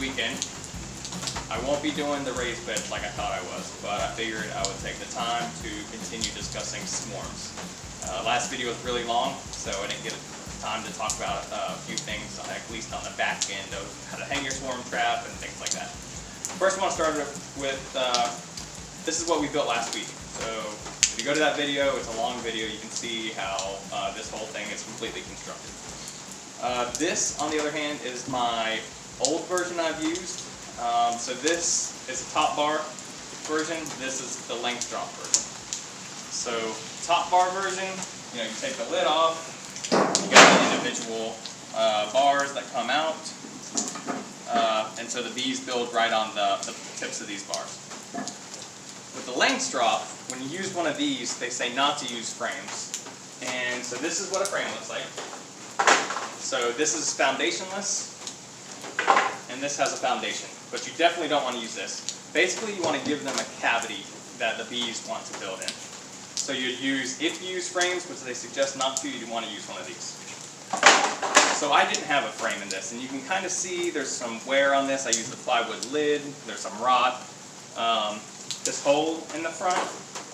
weekend. I won't be doing the raised beds like I thought I was, but I figured I would take the time to continue discussing swarms. Last video was really long, so I didn't get time to talk about a few things, at least on the back end of how to hang your swarm trap and things like that. First, I want to start with this is what we built last week. So if you go to that video, it's a long video. You can see how this whole thing is completely constructed. This, on the other hand, is my old version I've used. So this is a top bar version. This is the length drop version. So top bar version, you take the lid off. You got the individual bars that come out, and so the bees build right on the tips of these bars. With the length drop, when you use one of these, they say not to use frames, and so this is what a frame looks like. So this is foundationless, and this has a foundation. But you definitely don't want to use this. Basically, you want to give them a cavity that the bees want to build in. So you'd use, if you use frames, which they suggest not to, you'd want to use one of these. So I didn't have a frame in this, and you can kind of see there's some wear on this. I used the plywood lid, there's some rot. This hole in the front,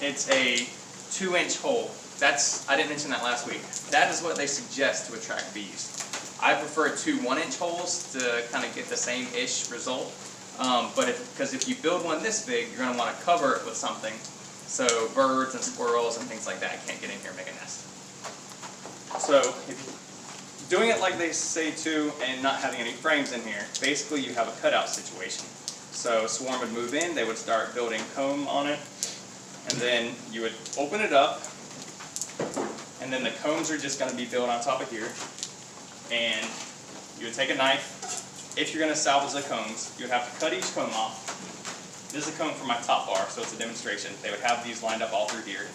it's a 2-inch hole. I didn't mention that last week. That is what they suggest to attract bees. I prefer 2 1-inch holes to kind of get the same-ish result. Because if you build one this big, you're going to want to cover it with something, so birds and squirrels and things like that can't get in here and make a nest. So if doing it like they say to, and not having any frames in here, basically you have a cutout situation. So swarm would move in, they would start building comb on it, and then you would open it up, and then the combs are just going to be built on top of here. And you would take a knife. If you're going to salvage the combs, you would have to cut each comb off. This is a comb for my top bar, so it's a demonstration. They would have these lined up all through here.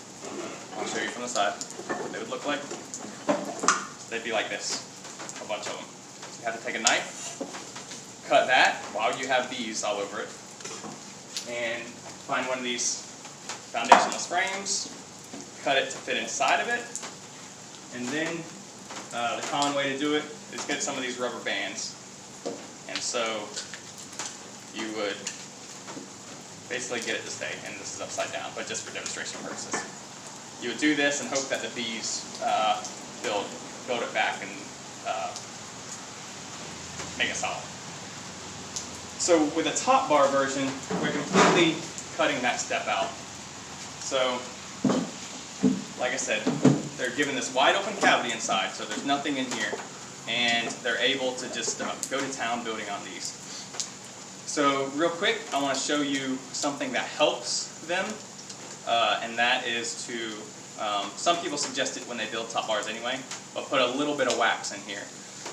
I'll show you from the side what they would look like. They'd be like this, a bunch of them. So you have to take a knife, cut that while you have bees all over it, and find one of these foundationless frames, cut it to fit inside of it, and then the common way to do it is get some of these rubber bands. And so you would basically get it to stay, and this is upside down, but just for demonstration purposes. You would do this and hope that the bees build it back and make it solid. So with a top bar version, we're completely cutting that step out. So, like I said, they're given this wide open cavity inside, so there's nothing in here, and they're able to just go to town building on these. So real quick, I want to show you something that helps them, and that is to, some people suggest it when they build top bars anyway, but put a little bit of wax in here.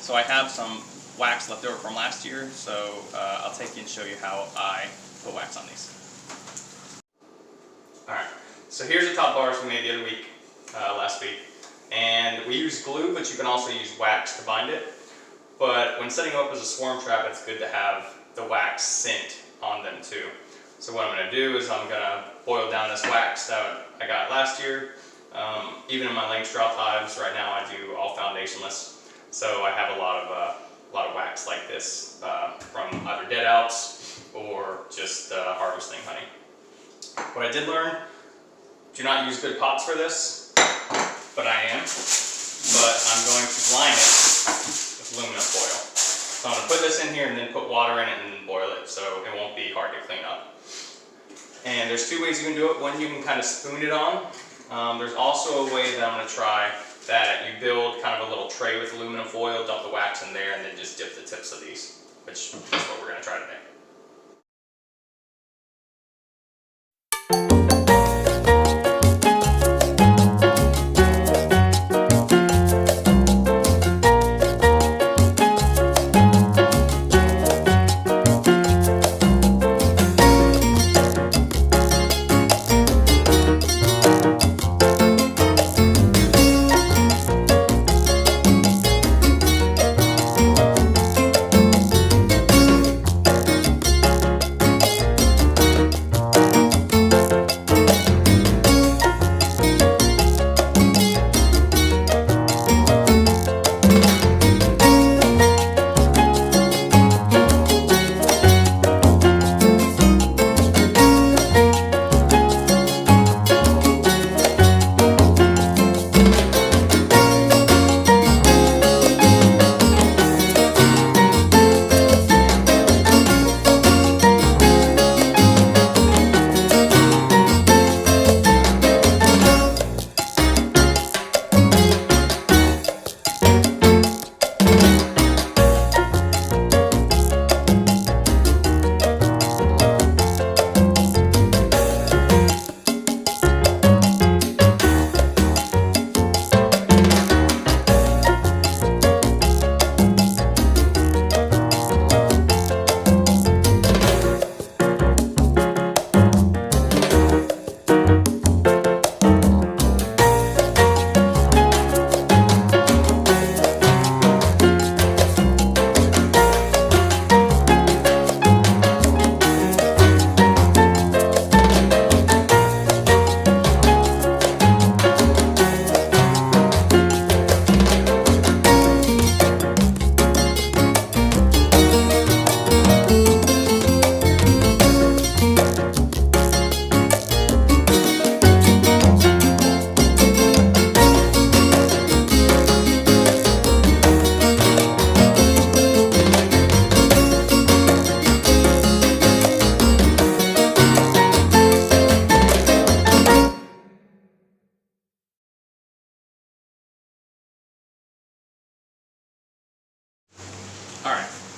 So I have some wax left over from last year, so I'll take you and show you how I put wax on these. Alright, so here's the top bars we made the other week. Last week, and we use glue, but you can also use wax to bind it. But when setting them up as a swarm trap, it's good to have the wax scent on them too. So what I'm going to do is I'm going to boil down this wax that I got last year. Even in my length drop hives right now, I do all foundationless, so I have a lot of wax like this from either dead outs or just harvesting honey. What I did learn: do not use good pots for this. But I am. But I'm going to line it with aluminum foil. So I'm going to put this in here and then put water in it and then boil it, so it won't be hard to clean up. And there's 2 ways you can do it. One, you can kind of spoon it on. There's also a way that I'm going to try that you build kind of a little tray with aluminum foil, dump the wax in there, and then just dip the tips of these, which is what we're going to try today.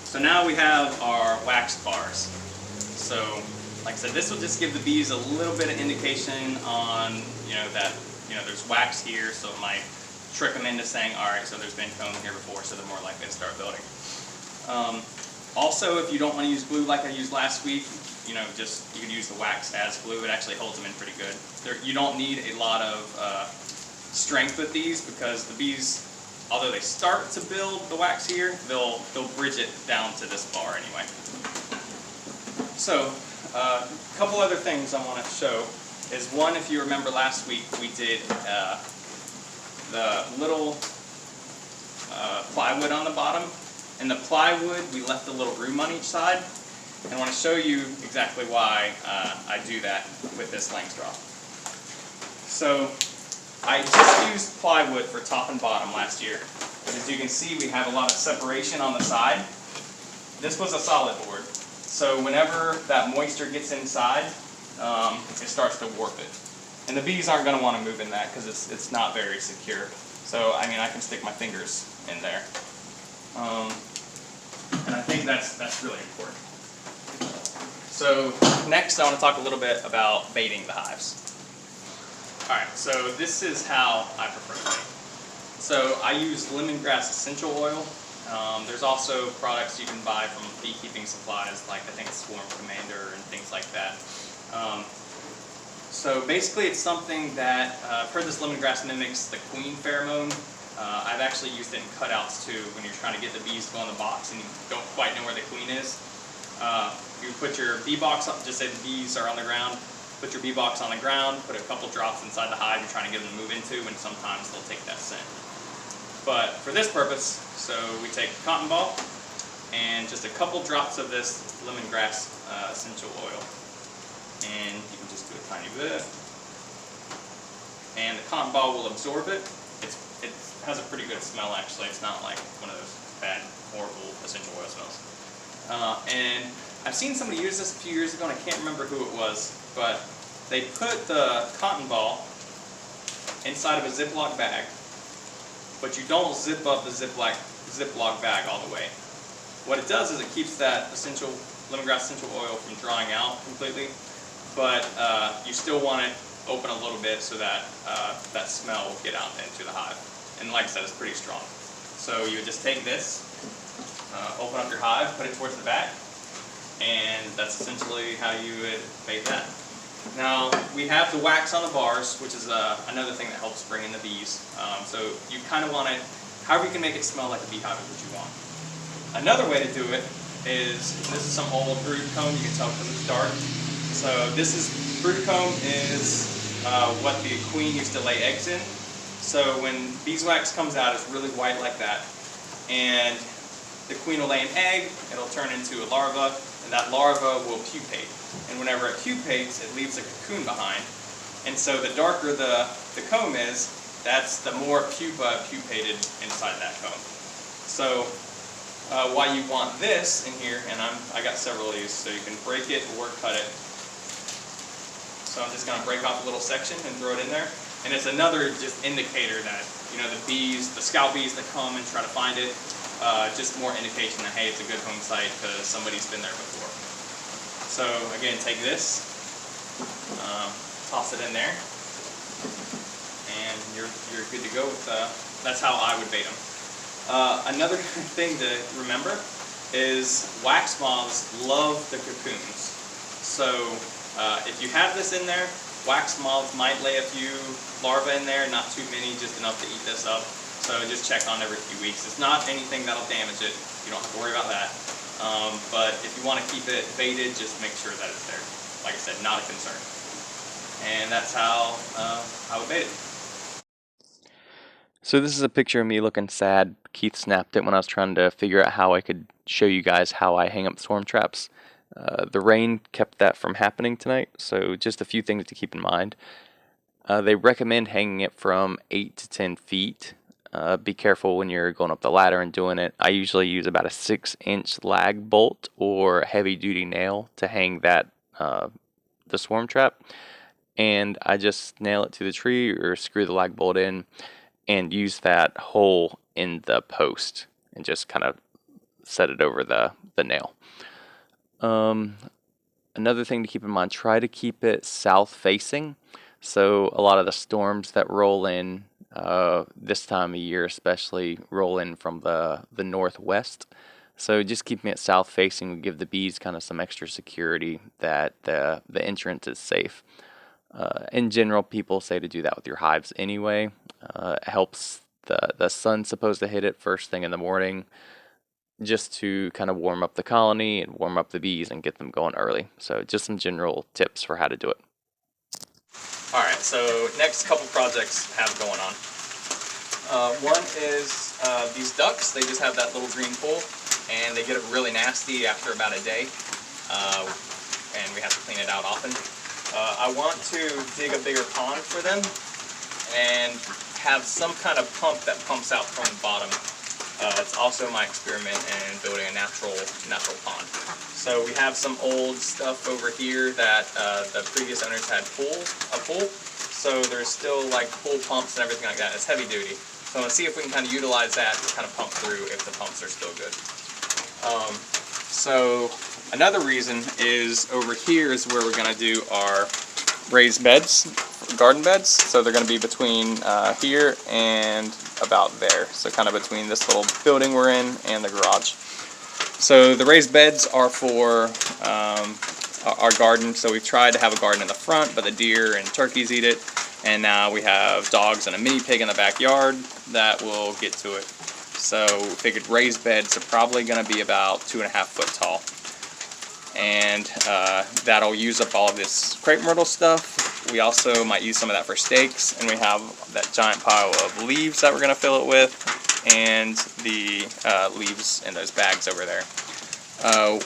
So now we have our wax bars. So, like I said, this will just give the bees a little bit of indication on, that, there's wax here, so it might trick them into saying, all right, so there's been comb here before, so they're more likely to start building. Also, if you don't want to use glue like I used last week, you can use the wax as glue. It actually holds them in pretty good. You don't need a lot of strength with these, because the bees, although they start to build the wax here, they'll bridge it down to this bar anyway. So, a couple other things I want to show is, one, if you remember last week, we did the little plywood on the bottom. And the plywood, we left a little room on each side. And I want to show you exactly why I do that with this Langstroth. So, I just used plywood for top and bottom last year. But as you can see, we have a lot of separation on the side. This was a solid board. So whenever that moisture gets inside, it starts to warp it. And the bees aren't going to want to move in that, because it's not very secure. So, I mean, I can stick my fingers in there. And I think that's really important. So next I want to talk a little bit about baiting the hives. Alright, so this is how I prefer to bait. So I use lemongrass essential oil. There's also products you can buy from beekeeping supplies, like I think it's Swarm Commander and things like that. So basically it's something that, I've heard this lemongrass mimics the queen pheromone. I've actually used it in cutouts too, when you're trying to get the bees to go in the box and you don't quite know where the queen is. You put your bee box up, just say the bees are on the ground, put your bee box on the ground, put a couple drops inside the hive you're trying to get them to move into, and sometimes they'll take that scent. But for this purpose, so we take a cotton ball and just a couple drops of this lemongrass essential oil. And you can just do a tiny bit. And the cotton ball will absorb it. It has a pretty good smell, actually. It's not like one of those bad, horrible essential oil smells. And I've seen somebody use this a few years ago, and I can't remember who it was, but they put the cotton ball inside of a Ziploc bag, but you don't zip up the Ziploc bag all the way. What it does is it keeps that lemongrass essential oil from drying out completely, but you still want it open a little bit so that that smell will get out into the hive. And like I said, it's pretty strong. So you would just take this, open up your hive, put it towards the back, and that's essentially how you would bait that. Now, we have the wax on the bars, which is another thing that helps bring in the bees. So you kind of want it, however you can make it smell like a beehive is what you want. Another way to do it is, this is some old brood comb, you can tell because it's dark. So this is, brood comb is what the queen used to lay eggs in. So when beeswax comes out, it's really white like that. And the queen will lay an egg, it'll turn into a larva, and that larva will pupate. And whenever it pupates, it leaves a cocoon behind. And so the darker the comb is, that's the more pupa pupated inside that comb. So why you want this in here, and I got several of these, so you can break it or cut it. So I'm just going to break off a little section and throw it in there. And it's another just indicator that, the bees, the scout bees that come and try to find it, just more indication that, hey, it's a good home site because somebody's been there before. So again, take this, toss it in there, and you're good to go with, that's how I would bait them. Another thing to remember is wax moths love the cocoons. So if you have this in there, wax moths might lay a few larvae in there, not too many, just enough to eat this up. So just check on every few weeks. It's not anything that'll damage it. You don't have to worry about that. But if you want to keep it baited, just make sure that it's there. Like I said, not a concern. And that's how I would bait it. So this is a picture of me looking sad. Keith snapped it when I was trying to figure out how I could show you guys how I hang up swarm traps. The rain kept that from happening tonight, so just a few things to keep in mind. They recommend hanging it from 8 to 10 feet. Be careful when you're going up the ladder and doing it. I usually use about a 6-inch lag bolt or a heavy-duty nail to hang that the swarm trap, and I just nail it to the tree or screw the lag bolt in and use that hole in the post and just kind of set it over the nail. Another thing to keep in mind, try to keep it south facing. So a lot of the storms that roll in this time of year especially roll in from the northwest. So just keeping it south facing will give the bees kind of some extra security that the entrance is safe. In general, people say to do that with your hives anyway. It helps the sun's supposed to hit it first thing in the morning, just to kind of warm up the colony and warm up the bees and get them going early. So just some general tips for how to do it. All right, so next couple projects I have going on. One is these ducks. They just have that little green pool, and they get it really nasty after about a day, and we have to clean it out often. I want to dig a bigger pond for them and have some kind of pump that pumps out from the bottom. It's also my experiment in building a natural pond. So we have some old stuff over here that the previous owners had a pool. So there's still like pool pumps and everything like that. It's heavy duty. So I'm gonna see if we can kind of utilize that to kind of pump through if the pumps are still good. So another reason is over here is where we're gonna do our raised beds, garden beds. So they're gonna be between here and about there. So kind of between this little building we're in and the garage. So the raised beds are for our garden. So we've tried to have a garden in the front, but the deer and turkeys eat it. And now we have dogs and a mini pig in the backyard that will get to it. So we figured raised beds are probably going to be about 2.5 foot tall. And that'll use up all of this crepe myrtle stuff. We also might use some of that for stakes. And we have that giant pile of leaves that we're going to fill it with. And the leaves in those bags over there.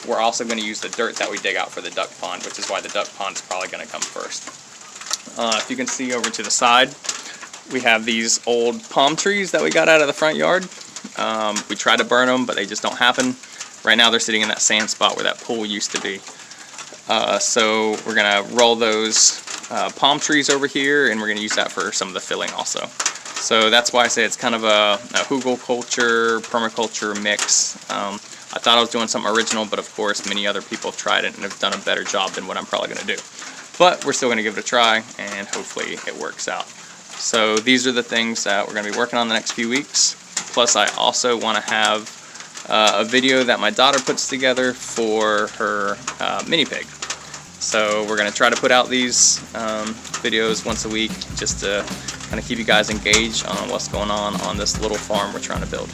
We're also going to use the dirt that we dig out for the duck pond, which is why the duck pond is probably going to come first. If you can see over to the side, we have these old palm trees that we got out of the front yard. We tried to burn them, but they just don't happen. Right now they're sitting in that sand spot where that pool used to be. So we're going to roll those palm trees over here, and we're going to use that for some of the filling also. So that's why I say it's kind of a hugelkultur, permaculture mix. I thought I was doing something original, but of course many other people have tried it and have done a better job than what I'm probably going to do. But we're still going to give it a try, and hopefully it works out. So these are the things that we're going to be working on the next few weeks. Plus I also want to have a video that my daughter puts together for her mini pig. So we're going to try to put out these videos once a week just to kind of keep you guys engaged on what's going on this little farm we're trying to build.